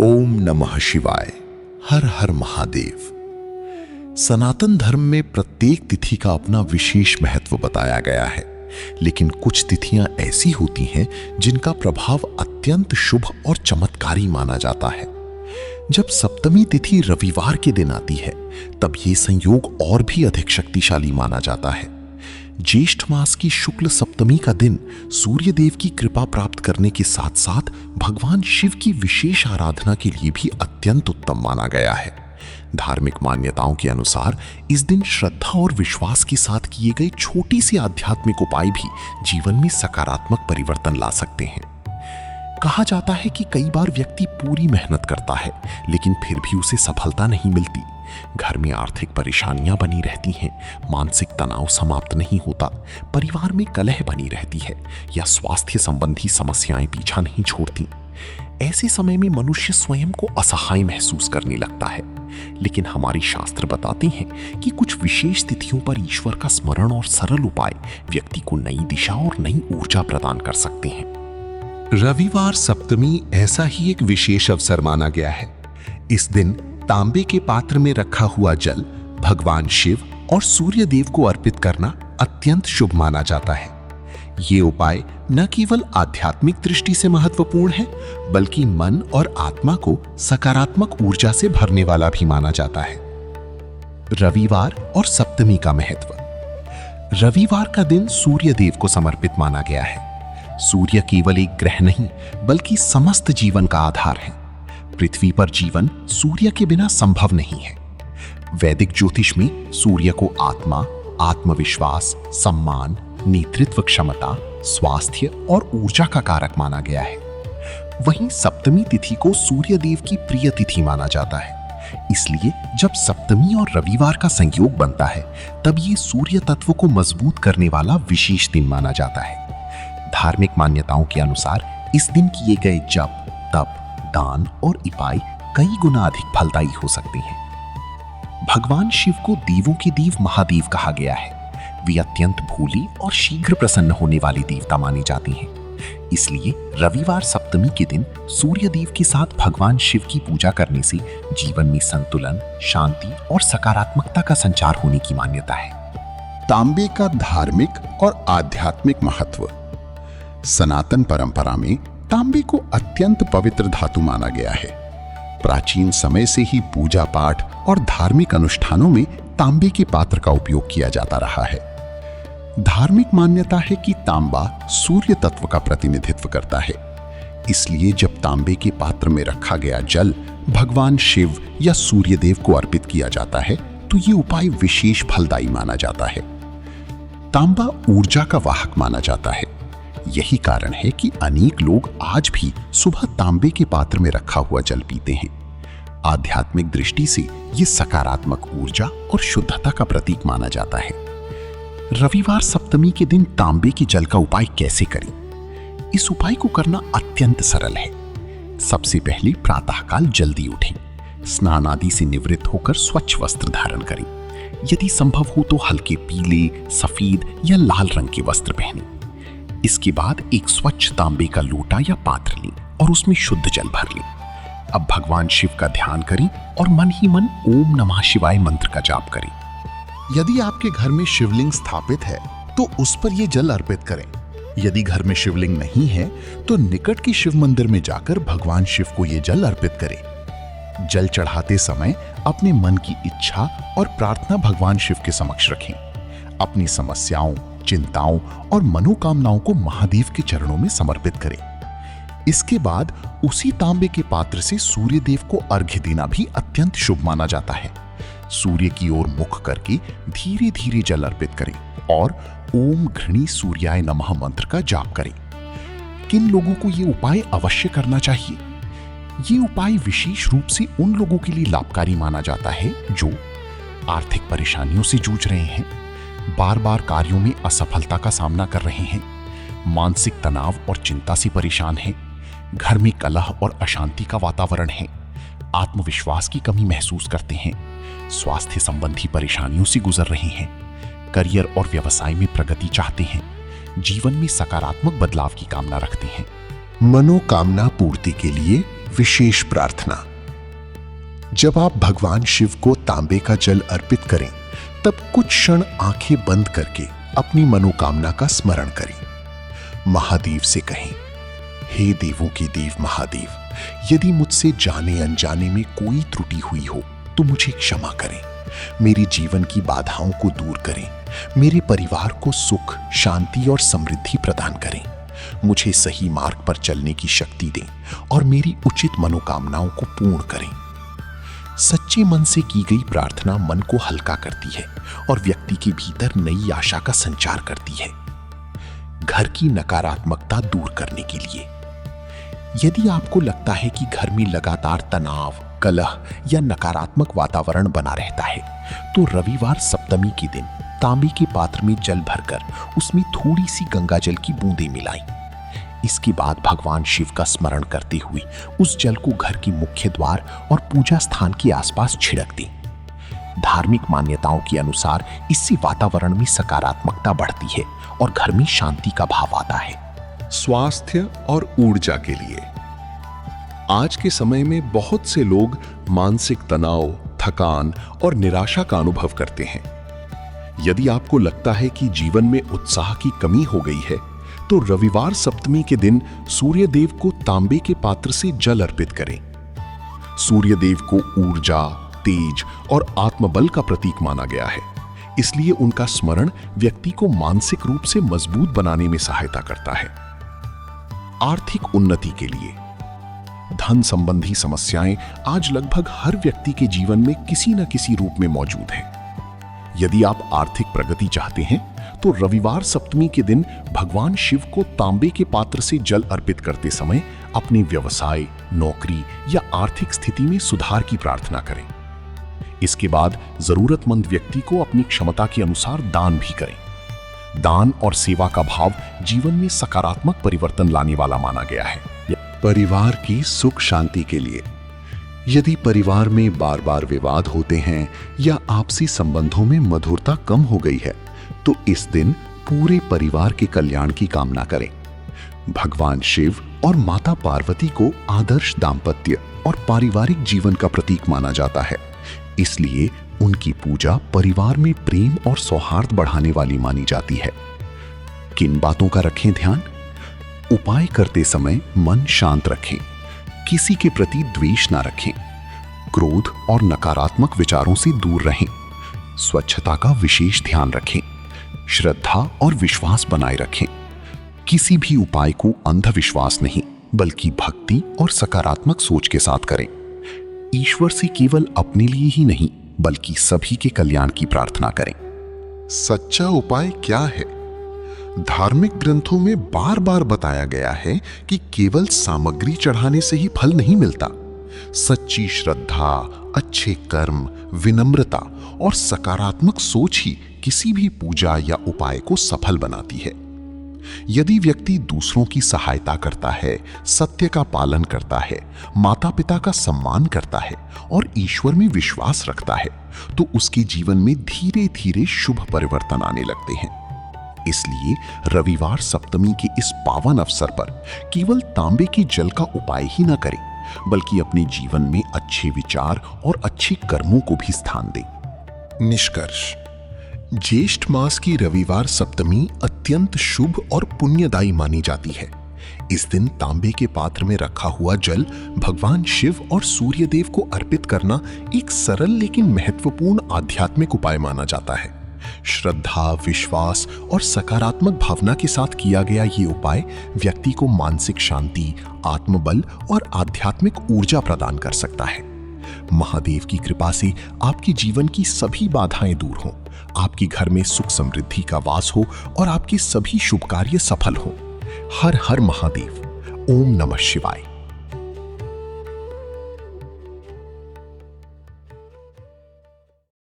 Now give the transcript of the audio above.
ओम नमः शिवाय। हर हर महादेव। सनातन धर्म में प्रत्येक तिथि का अपना विशेष महत्व बताया गया है, लेकिन कुछ तिथियां ऐसी होती हैं जिनका प्रभाव अत्यंत शुभ और चमत्कारी माना जाता है। जब सप्तमी तिथि रविवार के दिन आती है, तब ये संयोग और भी अधिक शक्तिशाली माना जाता है। ज्येष्ठ मास की शुक्ल सप्तमी का दिन सूर्य देव की कृपा प्राप्त करने के साथ साथ भगवान शिव की विशेष आराधना के लिए भी अत्यंत उत्तम माना गया है। धार्मिक मान्यताओं के अनुसार इस दिन श्रद्धा और विश्वास के साथ किए गए छोटी सी आध्यात्मिक उपाय भी जीवन में सकारात्मक परिवर्तन ला सकते हैं। कहा जाता है कि कई बार व्यक्ति पूरी मेहनत करता है, लेकिन फिर भी उसे सफलता नहीं मिलती। घर में आर्थिक परेशानियां बनी रहती हैं, मानसिक तनाव समाप्त नहीं होता, परिवार में कलह बनी रहती है या स्वास्थ्य संबंधी समस्याएं पीछा नहीं छोड़ती। ऐसे समय में मनुष्य स्वयं को असहाय महसूस करने लगता है, लेकिन हमारे शास्त्र बताते हैं कि कुछ विशेष तिथियों पर ईश्वर का स्मरण और सरल उपाय व्यक्ति को नई दिशा और नई ऊर्जा प्रदान कर सकते हैं। रविवार सप्तमी ऐसा ही एक विशेष अवसर माना गया है। इस दिन तांबे के पात्र में रखा हुआ जल भगवान शिव और सूर्य देव को अर्पित करना अत्यंत शुभ माना जाता है। ये उपाय न केवल आध्यात्मिक दृष्टि से महत्वपूर्ण है, बल्कि मन और आत्मा को सकारात्मक ऊर्जा से भरने वाला भी माना जाता है। रविवार और सप्तमी का महत्व। रविवार का दिन सूर्य देव को समर्पित माना गया है। सूर्य केवल एक ग्रह नहीं, बल्कि समस्त जीवन का आधार है। पृथ्वी पर जीवन सूर्य के बिना संभव नहीं है। वैदिक ज्योतिष में सूर्य को आत्मा, आत्मविश्वास, सम्मान, नेतृत्व क्षमता, स्वास्थ्य और ऊर्जा का कारक माना गया है। वहीं सप्तमी तिथि को सूर्य देव की प्रिय तिथि माना जाता है। इसलिए जब सप्तमी और रविवार का संयोग बनता है, तब ये सूर्य तत्व को मजबूत करने वाला विशेष दिन माना जाता है। धार्मिक मान्यताओं के अनुसार इस दिन किए गए जप, तप, दान और उपाय कई गुना अधिक फलदायी हो सकते हैं। भगवान शिव को देवों के देव महादेव कहा गया है। वे अत्यंत भोले और शीघ्र प्रसन्न होने वाले देवता माने जाते हैं। इसलिए रविवार सप्तमी के दिन सूर्य देव के साथ भगवान शिव की पूजा करने से जीवन में संतुलन, शांति और सकारात्मकता का संचार होने की मान्यता है। तांबे का धार्मिक और आध्यात्मिक महत्व। सनातन परंपरा में तांबे को अत्यंत पवित्र धातु माना गया है। प्राचीन समय से ही पूजा पाठ और धार्मिक अनुष्ठानों में तांबे के पात्र का उपयोग किया जाता रहा है। धार्मिक मान्यता है कि तांबा सूर्य तत्व का प्रतिनिधित्व करता है। इसलिए जब तांबे के पात्र में रखा गया जल भगवान शिव या सूर्य देव को अर्पित किया जाता है, तो ये उपाय विशेष फलदायी माना जाता है। तांबा ऊर्जा का वाहक माना जाता है। यही कारण है कि अनेक लोग आज भी सुबह तांबे के पात्र में रखा हुआ जल पीते हैं। आध्यात्मिक दृष्टि से यह सकारात्मक ऊर्जा और शुद्धता का प्रतीक माना जाता है। रविवार सप्तमी के दिन तांबे के जल का उपाय कैसे करें? इस उपाय को करना अत्यंत सरल है। सबसे पहले प्रातःकाल जल्दी उठें, स्नान आदि से निवृत्त होकर स्वच्छ वस्त्र धारण करें। यदि संभव हो तो हल्के पीले, सफेद या लाल रंग के वस्त्र पहनें। इसके बाद एक स्वच्छ तांबे का लोटा या पात्र लें और उसमें शुद्ध जल भर लें। अब भगवान शिव का ध्यान करें और मन ही मन ओम नमः शिवाय मंत्र का जाप करें। यदि आपके घर में शिवलिंग स्थापित है तो उस पर यह जल अर्पित करें। यदि घर में शिवलिंग नहीं है तो निकट के शिव मंदिर में जाकर भगवान शिव को यह जल अर्पित करें। जल चढ़ाते समय अपने मन की इच्छा और प्रार्थना भगवान शिव के समक्ष रखें। अपनी समस्याओं, चिंताओं और मनोकामनाओं को महादेव के चरणों में समर्पित करें। इसके बाद उसी तांबे के पात्र से सूर्य देव को अर्घ्य देना भी अत्यंत शुभ माना जाता है। सूर्य की ओर मुख करके धीरे धीरे जल अर्पित करें और ओम घृणी सूर्याय नमः मंत्र का जाप करें। किन लोगों को ये उपाय अवश्य करना चाहिए? ये उपाय विशेष रूप से उन लोगों के लिए लाभकारी माना जाता है जो आर्थिक परेशानियों से जूझ रहे हैं, बार बार कार्यों में असफलता का सामना कर रहे हैं, मानसिक तनाव और चिंता से परेशान हैं, घर में कलह और अशांति का वातावरण है, आत्मविश्वास की कमी महसूस करते हैं, स्वास्थ्य संबंधी परेशानियों से गुजर रहे हैं, करियर और व्यवसाय में प्रगति चाहते हैं, जीवन में सकारात्मक बदलाव की कामना रखते हैं। मनोकामना पूर्ति के लिए विशेष प्रार्थना। जब आप भगवान शिव को तांबे का जल अर्पित करें, तब कुछ क्षण आंखें बंद करके अपनी मनोकामना का स्मरण करें। महादेव से कहें, हे देवों के देव महादेव, यदि मुझसे जाने अनजाने में कोई त्रुटि हुई हो तो मुझे क्षमा करें। मेरे जीवन की बाधाओं को दूर करें, मेरे परिवार को सुख, शांति और समृद्धि प्रदान करें। मुझे सही मार्ग पर चलने की शक्ति दें और मेरी उचित मनोकामनाओं को पूर्ण करें। सच्चे मन से की गई प्रार्थना मन को हल्का करती है और व्यक्ति के भीतर नई आशा का संचार करती है। घर की नकारात्मकता दूर करने के लिए, यदि आपको लगता है कि घर में लगातार तनाव, कलह या नकारात्मक वातावरण बना रहता है, तो रविवार सप्तमी के दिन तांबे के पात्र में जल भरकर उसमें थोड़ी सी गंगाजल की बूंदें मिलाएं। इसके बाद भगवान शिव का स्मरण करते हुए उस जल को घर के मुख्य द्वार और पूजा स्थान के आसपास छिड़क दें। धार्मिक मान्यताओं के अनुसार इससे वातावरण में सकारात्मकता बढ़ती है और घर में शांति का भाव आता है। स्वास्थ्य और ऊर्जा के लिए, आज के समय में बहुत से लोग मानसिक तनाव, थकान और निराशा का अनुभव करते हैं। यदि आपको लगता है कि जीवन में उत्साह की कमी हो गई है, तो रविवार सप्तमी के दिन सूर्य देव को तांबे के पात्र से जल अर्पित करें। सूर्य देव को ऊर्जा, तेज और आत्मबल का प्रतीक माना गया है, इसलिए उनका स्मरण व्यक्ति को मानसिक रूप से मजबूत बनाने में सहायता करता है। आर्थिक उन्नति के लिए, धन संबंधी समस्याएं आज लगभग हर व्यक्ति के जीवन में किसी न किसी रूप में मौजूद हैं। यदि आप आर्थिक प्रगति चाहते हैं, तो रविवार सप्तमी के दिन भगवान शिव को तांबे के पात्र से जल अर्पित करते समय अपने व्यवसाय, नौकरी या आर्थिक स्थिति में सुधार की प्रार्थना करें। इसके बाद जरूरतमंद व्यक्ति को अपनी क्षमता के अनुसार दान भी करें। दान और सेवा का भाव जीवन में सकारात्मक परिवर्तन लाने वाला माना गया है। परिवार की सुख शांति के लिए, यदि परिवार में बार बार विवाद होते हैं या आपसी संबंधों में मधुरता कम हो गई है, तो इस दिन पूरे परिवार के कल्याण की कामना करें। भगवान शिव और माता पार्वती को आदर्श दाम्पत्य और पारिवारिक जीवन का प्रतीक माना जाता है, इसलिए उनकी पूजा परिवार में प्रेम और सौहार्द बढ़ाने वाली मानी जाती है। किन बातों का रखें ध्यान? उपाय करते समय मन शांत रखें, किसी के प्रति द्वेष ना रखें, क्रोध और नकारात्मक विचारों से दूर रहें, स्वच्छता का विशेष ध्यान रखें, श्रद्धा और विश्वास बनाए रखें। किसी भी उपाय को अंधविश्वास नहीं, बल्कि भक्ति और सकारात्मक सोच के साथ करें। ईश्वर से केवल अपने लिए ही नहीं, बल्कि सभी के कल्याण की प्रार्थना करें। सच्चा उपाय क्या है? धार्मिक ग्रंथों में बार बार बताया गया है कि केवल सामग्री चढ़ाने से ही फल नहीं मिलता। सच्ची श्रद्धा, अच्छे कर्म, विनम्रता और सकारात्मक सोच ही किसी भी पूजा या उपाय को सफल बनाती है। यदि व्यक्ति दूसरों की सहायता करता है, सत्य का पालन करता है, माता पिता का सम्मान करता है और ईश्वर में विश्वास रखता है, तो उसके जीवन में धीरे धीरे शुभ परिवर्तन आने लगते हैं। इसलिए रविवार सप्तमी के इस पावन अवसर पर केवल तांबे के जल का उपाय ही न करें, बल्कि अपने जीवन में अच्छे विचार और अच्छे कर्मों को भी स्थान दें। निष्कर्ष, ज्येष्ठ मास की रविवार सप्तमी अत्यंत शुभ और पुण्यदायी मानी जाती है। इस दिन तांबे के पात्र में रखा हुआ जल भगवान शिव और सूर्य देव को अर्पित करना एक सरल लेकिन महत्वपूर्ण आध्यात्मिक उपाय माना जाता है। श्रद्धा, विश्वास और सकारात्मक भावना के साथ किया गया ये उपाय व्यक्ति को मानसिक शांति, आत्मबल और आध्यात्मिक ऊर्जा प्रदान कर सकता है। महादेव की कृपा से आपके जीवन की सभी बाधाएं दूर हों, आपके घर में सुख समृद्धि का वास हो और आपके सभी शुभ कार्य सफल हों। हर हर महादेव। ओम नमः शिवाय।